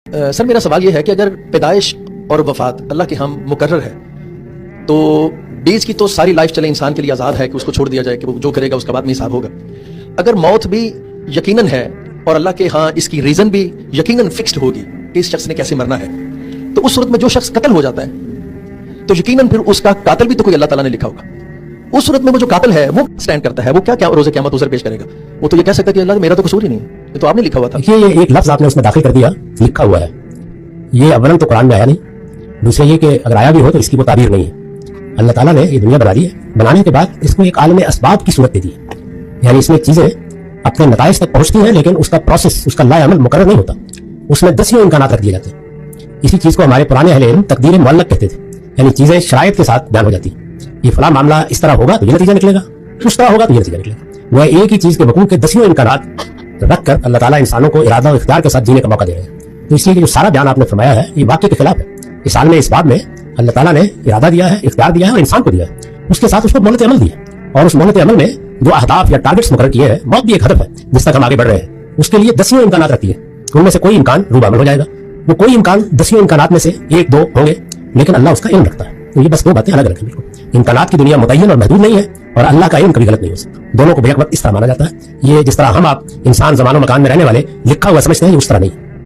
سر میرا سوال یہ ہے کہ اگر پیدائش اور وفات اللہ کے ہم مقرر ہے تو بیچ کی تو ساری لائف چلے انسان کے لیے آزاد ہے کہ اس کو چھوڑ دیا جائے کہ وہ جو کرے گا اس کا بعد میں حساب ہوگا. اگر موت بھی یقیناً ہے اور اللہ کے ہاں اس کی ریزن بھی یقیناً فکسڈ ہوگی کہ اس شخص نے کیسے مرنا ہے, تو اس صورت میں جو شخص قتل ہو جاتا ہے تو یقیناً پھر اس کا قاتل بھی تو کوئی اللہ تعالیٰ نے لکھا ہوگا. اس صورت میں وہ جو قاتل ہے وہ سٹینڈ کرتا ہے, وہ کیا روز قیامت عذر پیش کرے گا؟ وہ تو یہ کہہ سکتا ہے کہ اللہ میرا تو قصور ہی نہیں ہے, یہ تو آپ نے لکھا ہوا تھا. یہ ایک لفظ آپ نے اس میں داخل کر دیا, لکھا ہوا ہے. یہ اولاً تو قرآن میں آیا نہیں, دوسرے یہ کہ اگر آیا بھی ہو تو اس کی وہ تعبیر نہیں ہے. اللہ تعالیٰ نے یہ دنیا بنا دی ہے, بنانے کے بعد اس کو ایک عالم اسباب کی صورت دے دی ہے. یعنی اس میں چیزیں اپنے نتائج تک پہنچتی ہیں لیکن اس کا پروسیس, اس کا لا عمل مقرر نہیں ہوتا. اس میں 10 امکانات رکھ دیے جاتے ہیں. اسی چیز کو ہمارے پرانے اہل علم تقدیر معلق کہتے تھے, یعنی چیزیں شرائط کے ساتھ بیان ہو جاتی ہیں. یہ فلاں معاملہ اس طرح ہوگا تو یہ نتیجہ نکلے گا, اس طرح ہوگا تو یہ نتیجہ نکلے گا. وہ ایک ہی چیز کے وقوع کے 10 امکانات رکھ کر اللہ تعالیٰ انسانوں کو ارادہ و اختیار کے ساتھ جینے کا موقع دے رہے ہیں. تو اس لیے کہ جو سارا بیان آپ نے فرمایا ہے یہ واقعے کے خلاف ہے. اس عالم اسباب میں اللہ تعالیٰ نے ارادہ دیا ہے, اختیار دیا ہے اور انسان کو دیا ہے. اس کے ساتھ اس کو مہلت عمل دی ہے, اور اس مہلت عمل میں جو اہداف یا ٹارگٹس مقرر کیے ہیں, موت بھی ایک ہدف ہے جس تک ہم آگے بڑھ رہے ہیں. اس کے لیے 10 امکانات رکھتی ہے, ان میں سے کوئی امکان روب عمل ہو جائے گا. وہ کوئی امکان 10 امکانات میں سے 1-2 ہوں گے, لیکن اللہ اس کا علم رکھتا ہے. تو یہ بس 2 باتیں الگ الگ ہیں. امکانات کی دنیا متعین اور محدود نہیں ہے, اور اللہ کا علم کبھی غلط نہیں ہو سکتا. دونوں کو بیک وقت اس طرح مانا جاتا ہے. یہ جس طرح ہم آپ انسان زمان و مکان میں رہنے والے لکھا ہوا سمجھتے ہیں, یہ اس طرح نہیں.